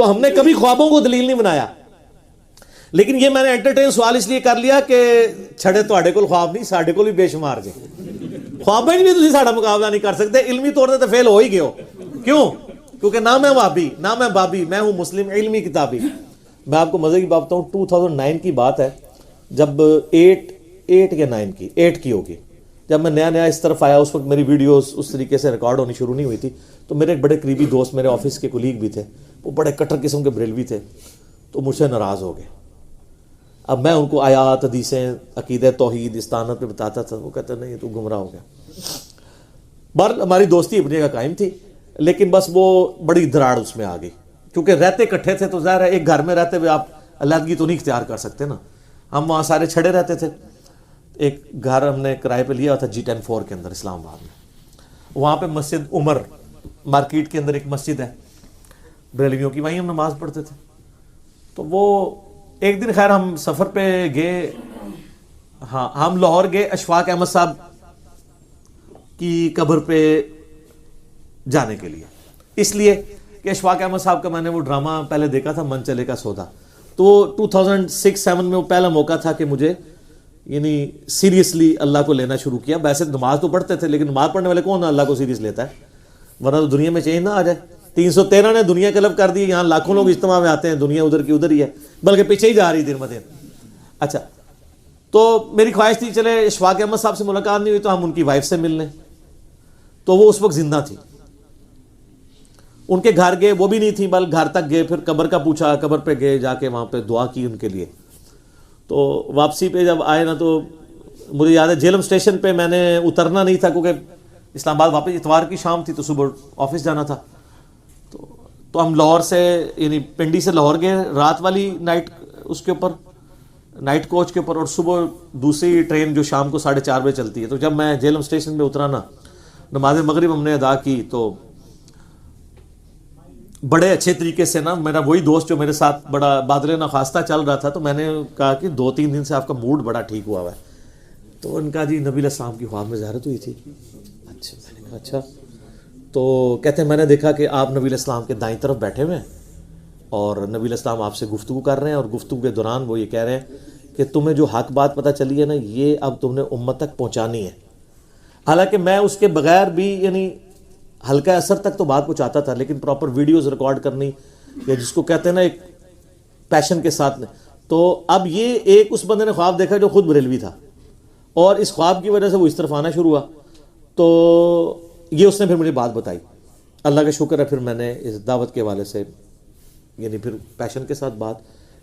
تو ہم نے کبھی خوابوں کو دلیل نہیں بنایا, لیکن یہ میں نے انٹرٹین سوال اس لیے کر لیا کہ چھڑے تواڈے کول خواب نہیں, ساڈے کول بھی بے شمار جے. خوابیں بھی تسی ساڈا مقابلہ نہیں کر سکتے, علمی طور تے فیل ہو ہی گئے ہو. کیوں؟ کیونکہ نہ میں وہابی نہ میں بابی, میں ہوں مسلم علمی کتابی. میں آپ کو مزے کی بات بتاؤں, 2009 کی بات ہے, جب 8 یا 8 کی ہوگی, جب میں نیا اس طرف آیا. اس وقت میری ویڈیوز اس طریقے سے ریکارڈ ہونی شروع نہیں ہوئی تھی. تو میرے ایک بڑے قریبی دوست, میرے آفس کے کولیگ بھی تھے, وہ بڑے کٹر قسم کے بریلوی تھے, تو مجھ سے ناراض ہو گئے. اب میں ان کو آیات حدیثیں عقیدہ توحید استانت پہ بتاتا تھا, وہ کہتے نہیں تو گمراہ ہو گیا. بہرحال ہماری دوستی اپنی جگہ قائم تھی, لیکن بس وہ بڑی دراڑ اس میں آ گئی, کیونکہ رہتے کٹھے تھے تو ظاہر ہے ایک گھر میں رہتے ہوئے آپ علیحدگی تو نہیں اختیار کر سکتے نا. ہم وہاں سارے چھڑے رہتے تھے. ایک گھر ہم نے کرائے پہ لیا تھا G10-4 کے اندر اسلام آباد میں. وہاں پہ مسجد عمر مارکیٹ کے اندر ایک مسجد ہے بریلویوں کی, وہیں ہم نماز پڑھتے تھے. تو وہ ایک دن خیر ہم سفر پہ گئے, ہاں ہم لاہور گئے اشفاق احمد صاحب کی قبر پہ جانے کے لیے, اس لیے کہ اشفاق احمد صاحب کا میں نے وہ ڈرامہ پہلے دیکھا تھا من چلے کا سودا. تو 2006-7 میں وہ پہلا موقع تھا کہ مجھے یعنی سیریسلی اللہ کو لینا شروع کیا. ویسے نماز تو پڑھتے تھے, لیکن نماز پڑھنے والے کون اللہ کو سیریس لیتا ہے, ورنہ تو دنیا میں چینج نہ آ جائے. 313 نے دنیا قلب کر دی, یہاں لاکھوں لوگ اجتماع میں آتے ہیں, دنیا ادھر کی ادھر ہی ہے, بلکہ پیچھے ہی جا رہی دن بدن. اچھا, تو میری خواہش تھی چلے اشفاق احمد صاحب سے ملاقات نہیں ہوئی تو ہم ان کی وائف سے مل لیں. تو وہ اس وقت زندہ تھی. ان کے گھر گئے, وہ بھی نہیں تھی, بل گھر تک گئے, پھر قبر کا پوچھا, قبر پہ گئے, جا کے وہاں پہ دعا کی ان کے لیے. تو واپسی پہ جب آئے نا, تو مجھے یاد ہے جیلم اسٹیشن پہ میں نے اترنا نہیں تھا, کیونکہ اسلام آباد واپس اتوار کی شام تھی, تو صبح آفس جانا تھا. تو ہم لاہور سے یعنی پنڈی سے لاہور گئے رات والی نائٹ اس کے اوپر, نائٹ کوچ کے اوپر, اور صبح دوسری ٹرین جو شام کو 4:30 بجے چلتی ہے. تو جب میں جیلم اسٹیشن پہ اترا نا, نماز مغرب ہم نے ادا کی, تو بڑے اچھے طریقے سے نا, میرا وہی دوست جو میرے ساتھ بڑا بادل ناخواستہ چل رہا تھا, تو میں نے کہا کہ 2-3 دن سے آپ کا موڈ بڑا ٹھیک ہوا ہے. تو ان کا جی نبی علیہ السلام کی خواب میں زیارت ہوئی تھی. اچھا, میں نے کہا اچھا. تو کہتے ہیں میں نے دیکھا کہ آپ نبی علیہ السلام کے دائیں طرف بیٹھے ہوئے ہیں, اور نبی علیہ السلام آپ سے گفتگو کر رہے ہیں, اور گفتگو کے دوران وہ یہ کہہ رہے ہیں کہ تمہیں جو حق بات پتہ چلی ہے نا, یہ اب تم نے امت تک پہنچانی ہے. حالانکہ میں اس کے بغیر بھی یعنی ہلکا اثر تک تو بات پہنچاتا تھا, لیکن پراپر ویڈیوز ریکارڈ کرنی, یا جس کو کہتے ہیں نا ایک پیشن کے ساتھ. تو اب یہ ایک اس بندے نے خواب دیکھا جو خود بریلوی تھا, اور اس خواب کی وجہ سے وہ اس طرف آنا شروع ہوا. تو یہ اس نے پھر مجھے بات بتائی. اللہ کا شکر ہے, پھر میں نے اس دعوت کے حوالے سے یعنی پھر پیشن کے ساتھ بات,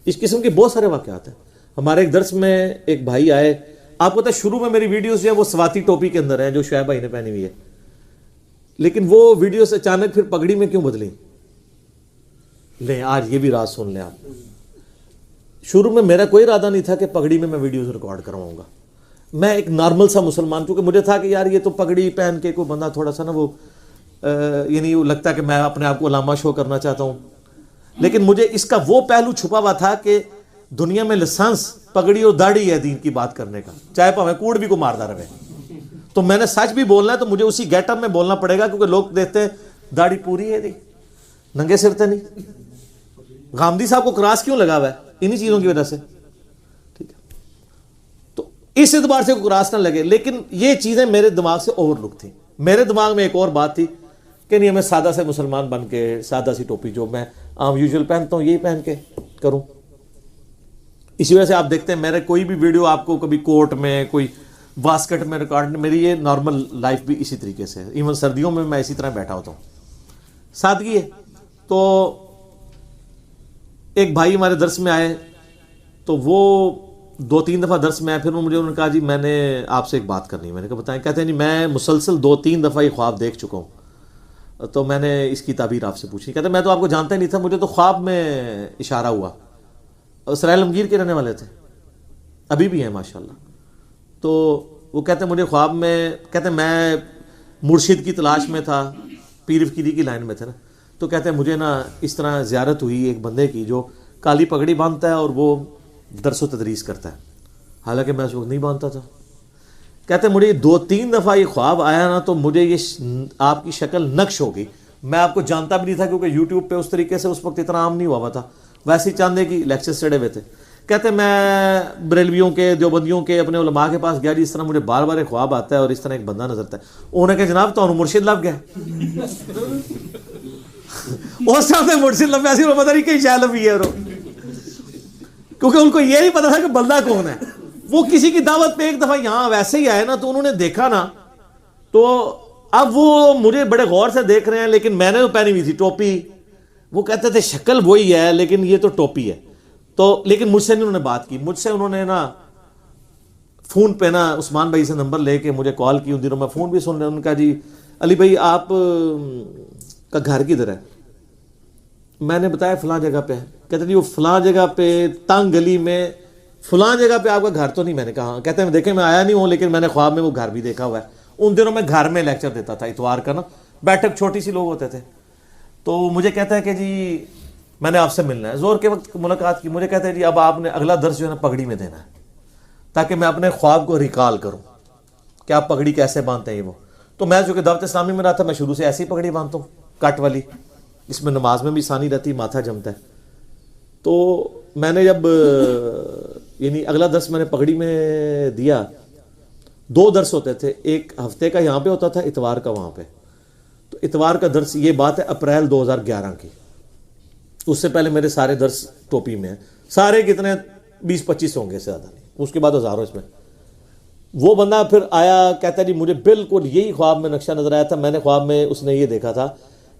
اس قسم کے بہت سارے واقعات ہیں. ہمارے ایک درس میں ایک بھائی آئے, آپ کو پتہ ہے شروع میں میری ویڈیوز جو ہے وہ سواتی ٹوپی کے اندر ہیں جو شعیب بھائی نے پہنی ہوئی ہے, لیکن وہ ویڈیوز اچانک پھر پگڑی میں کیوں بدلیں؟ لیں آج یہ بھی راز سن لیں آپ. شروع میں میرا کوئی ارادہ نہیں تھا کہ پگڑی میں ویڈیوز ریکارڈ کرواؤں گا. میں ایک نارمل سا مسلمان, کیونکہ مجھے تھا کہ یار یہ تو پگڑی پہن کے کوئی بندہ تھوڑا سا نا وہ یعنی لگتا ہے کہ میں اپنے آپ کو علامہ شو کرنا چاہتا ہوں. لیکن مجھے اس کا وہ پہلو چھپا ہوا تھا کہ دنیا میں لسانس پگڑی اور داڑھی ہے دین کی بات کرنے کا, چاہے پاویں کوڑ بھی کو ماردا رہے. تو میں نے سچ بھی بولنا ہے تو مجھے اسی گیٹ اپ میں بولنا پڑے گا, کیونکہ لوگ دیکھتے ہیں داڑھی پوری ہے دی, ننگے سر تے نہیں. غامدی صاحب کو کراس کیوں لگا ہوا ہے؟ انہی چیزوں کی وجہ سے. ٹھیک ہے, تو اس اعتبار سے کراس نہ لگے. لیکن یہ چیزیں میرے دماغ سے اوور لک تھیں. میرے دماغ میں ایک اور بات تھی کہ نہیں, میں سادہ سے مسلمان بن کے سادہ سی ٹوپی جو میں عام یوزول پہنتا ہوں یہی پہن کے کروں. اسی وجہ سے آپ دیکھتے ہیں میرے کوئی بھی ویڈیو آپ کو کبھی کوٹ میں کوئی واسکٹ میں ریکارڈ, میری یہ نارمل لائف بھی اسی طریقے سے ہے. ایون سردیوں میں میں اسی طرح بیٹھا ہوتا ہوں, سادگی ہے. تو ایک بھائی ہمارے درس میں آئے, تو وہ 2-3 دفعہ درس میں آئے. پھر مجھے انہوں نے کہا جی میں نے آپ سے ایک بات کرنی ہے. میں نے کہا بتائیں. کہتے ہیں جی میں مسلسل 2-3 دفعہ یہ خواب دیکھ چکا ہوں, تو میں نے اس کی تعبیر آپ سے پوچھی. کہتے ہیں میں تو آپ کو جانتا ہی نہیں تھا, مجھے تو خواب میں اشارہ ہوا. اسرائیل عالمگیر کے رہنے والے تھے, ابھی بھی ہیں ماشاءاللہ. تو وہ کہتے ہیں مجھے خواب میں, کہتے ہیں میں مرشد کی تلاش میں تھا, پیر فقیری کی لائن میں تھے نا. تو کہتے ہیں مجھے نا اس طرح زیارت ہوئی ایک بندے کی جو کالی پگڑی باندھتا ہے اور وہ درس و تدریس کرتا ہے, حالانکہ میں اس وقت نہیں باندھتا تھا. کہتے ہیں مجھے 2-3 دفعہ یہ خواب آیا نا, تو مجھے یہ آپ کی شکل نقش ہو گئی. میں آپ کو جانتا بھی نہیں تھا کیونکہ یوٹیوب پہ اس طریقے سے اس وقت اتنا عام نہیں ہوا ہوا تھا, ویسے ہی چاندے کی لیکچر چڑھے ہوئے تھے. کہتے میں بریلویوں کے دیوبندیوں کے اپنے علماء کے پاس گیا جی, اس طرح مجھے بار بار ایک خواب آتا ہے اور اس طرح ایک بندہ نظر آتا ہے. انہوں نے کہا جناب تو مرشد لب گیا. اس طرح سے مرشد لب ایسی پتہ نہیں کہیں شاید لبی ہے, کیونکہ ان کو یہ نہیں پتا تھا کہ بندہ کون ہے. وہ کسی کی دعوت پہ ایک دفعہ یہاں ویسے ہی آئے نا, تو انہوں نے دیکھا نا, تو اب وہ مجھے بڑے غور سے دیکھ رہے ہیں, لیکن میں نے تو پہنی ہوئی تھی ٹوپی. وہ کہتے تھے شکل وہی ہے لیکن یہ تو ٹوپی ہے. تو لیکن مجھ سے نہیں انہوں نے بات کی, مجھ سے انہوں نے نا فون پہ نا عثمان بھائی سے نمبر لے کے مجھے کال کی. ان دنوں میں فون بھی سن رہا ہوں. ان کا جی علی بھائی آپ کا گھر کدھر ہے؟ میں نے بتایا فلاں جگہ پہ ہے. کہتے جی وہ فلاں جگہ پہ تنگ گلی میں فلاں جگہ پہ آپ کا گھر تو نہیں؟ میں نے کہا. کہتے ہیں دیکھیں میں آیا نہیں ہوں لیکن میں نے خواب میں وہ گھر بھی دیکھا ہوا ہے. ان دنوں میں گھر میں لیکچر دیتا تھا اتوار کا نا, بیٹھک چھوٹی سی لوگ ہوتے تھے. تو مجھے کہتا ہے کہ جی میں نے آپ سے ملنا ہے. زور کے وقت ملاقات کی. مجھے کہتا ہے جی اب آپ نے اگلا درس جو ہے نا پگڑی میں دینا ہے, تاکہ میں اپنے خواب کو ریکال کروں کہ آپ پگڑی کیسے باندھتے ہیں. وہ تو میں چونکہ دعوت اسلامی میں رہا تھا, میں شروع سے ایسی پگڑی باندھتا ہوں کٹ والی, اس میں نماز میں بھی آسانی رہتی, ماتھا جمتا ہے. تو میں نے جب یعنی اگلا درس میں نے پگڑی میں دیا, 2 درس ہوتے تھے, ایک ہفتے کا یہاں پہ ہوتا تھا, اتوار کا وہاں پہ. تو اتوار کا درس, یہ بات ہے اپریل 2011 کی, اس سے پہلے میرے سارے درس ٹوپی میں ہیں. سارے کتنے 20-25 ہوں گے, سے زیادہ نہیں, اس کے بعد ہزاروں اس میں. وہ بندہ پھر آیا, کہتا جی مجھے بالکل یہی خواب میں نقشہ نظر آیا تھا. میں نے خواب میں اس نے یہ دیکھا تھا,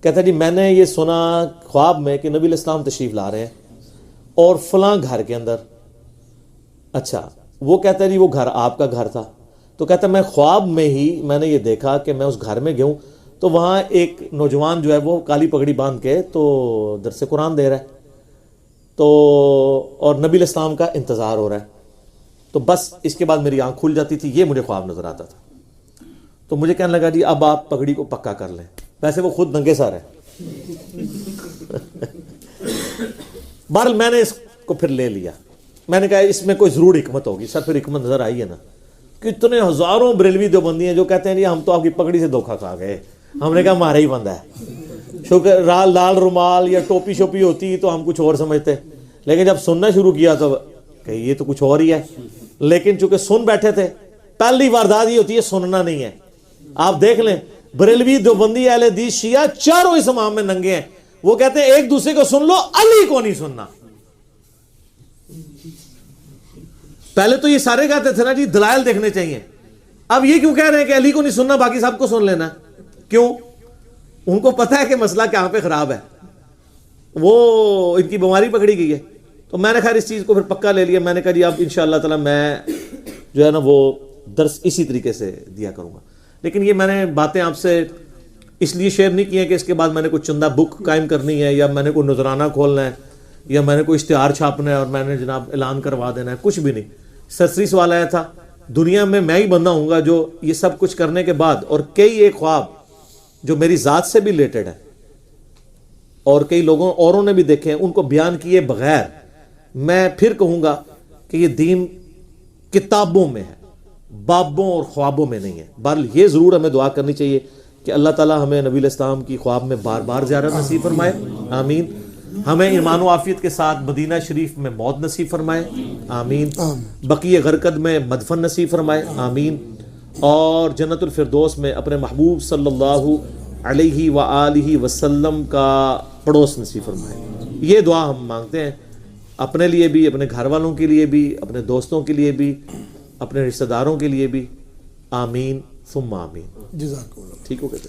کہتا جی میں نے یہ سنا خواب میں کہ نبی الاسلام تشریف لا رہے ہیں اور فلاں گھر کے اندر. اچھا, وہ کہتا ہے جی وہ گھر آپ کا گھر تھا. تو کہتا ہے میں خواب میں ہی میں نے یہ دیکھا کہ میں اس گھر میں گیا ہوں, تو وہاں ایک نوجوان جو ہے وہ کالی پگڑی باندھ کے تو درس قرآن دے رہا ہے, تو اور نبی الاسلام کا انتظار ہو رہا ہے. تو بس اس کے بعد میری آنکھ کھل جاتی تھی, یہ مجھے خواب نظر آتا تھا. تو مجھے کہنے لگا جی اب آپ پگڑی کو پکا کر لیں. ویسے وہ خود ننگے سر ہے. بہرحال میں نے اس کو پھر لے لیا. میں نے کہا اس میں کوئی ضرور حکمت ہوگی. سر پھر حکمت نظر آئی ہے نا, کتنے ہزاروں بریلوی دیوبندی ہیں جو کہتے ہیں جی ہم تو آپ کی پگڑی سے دھوکہ کھا گئے. ہم نے کہا ہمارا ہی بندہ ہے. شکر لال رومال یا ٹوپی شوپی ہوتی تو ہم کچھ اور سمجھتے, لیکن جب سننا شروع کیا تو کہ یہ تو کچھ اور ہی ہے. لیکن چونکہ سن بیٹھے تھے, پہلی واردات یہ ہوتی ہے سننا نہیں ہے. آپ دیکھ لیں بریلوی دیوبندی اہل حدیث شیعہ چاروں اس امام میں ننگے ہیں. وہ کہتے ہیں ایک دوسرے کو سن لو, علی کو نہیں سننا. پہلے تو یہ سارے کہتے تھے نا جی دلائل دیکھنے چاہیے. اب یہ کیوں کہہ رہے ہیں کہ علی کو نہیں سننا باقی سب کو سن لینا؟ کیوں؟ ان کو پتہ ہے کہ مسئلہ کہاں پہ خراب ہے, وہ ان کی بیماری پکڑی گئی ہے. تو میں نے خیر اس چیز کو پھر پکا لے لیا. میں نے کہا جی اب انشاءاللہ تعالی میں جو ہے نا وہ درس اسی طریقے سے دیا کروں گا. لیکن یہ میں نے باتیں آپ سے اس لیے شیئر نہیں کی ہیں کہ اس کے بعد میں نے کوئی چندہ بک قائم کرنی ہے, یا میں نے کوئی نذرانہ کھولنا ہے, یا میں نے کوئی اشتہار چھاپنا ہے اور میں نے جناب اعلان کروا دینا ہے. کچھ بھی نہیں. سرسری سوال آیا تھا, دنیا میں ہی بندہ ہوں گا جو یہ سب کچھ کرنے کے بعد, اور کئی ایک خواب جو میری ذات سے بھی ریلیٹڈ ہے اور کئی لوگوں اوروں نے بھی دیکھے ہیں, ان کو بیان کیے بغیر میں پھر کہوں گا کہ یہ دین کتابوں میں ہے, بابوں اور خوابوں میں نہیں ہے. بہرحال یہ ضرور ہمیں دعا کرنی چاہیے کہ اللہ تعالیٰ ہمیں نبی الاسلام کی خواب میں بار بار زیارت نصیب فرمائے, آمین. ہمیں ایمان و عافیت کے ساتھ مدینہ شریف میں موت نصیب فرمائے, آمین. بقیع غرقد میں مدفن نصیب فرمائے, آمین. اور جنت الفردوس میں اپنے محبوب صلی اللہ علیہ وآلہ وسلم کا پڑوس نصیب فرمائے. یہ دعا ہم مانگتے ہیں اپنے لیے بھی, اپنے گھر والوں کے لیے بھی, اپنے دوستوں کے لیے بھی, اپنے رشتہ داروں کے لیے بھی, آمین ثم آمین. جزاک اللہ. ٹھیک ہو گیا.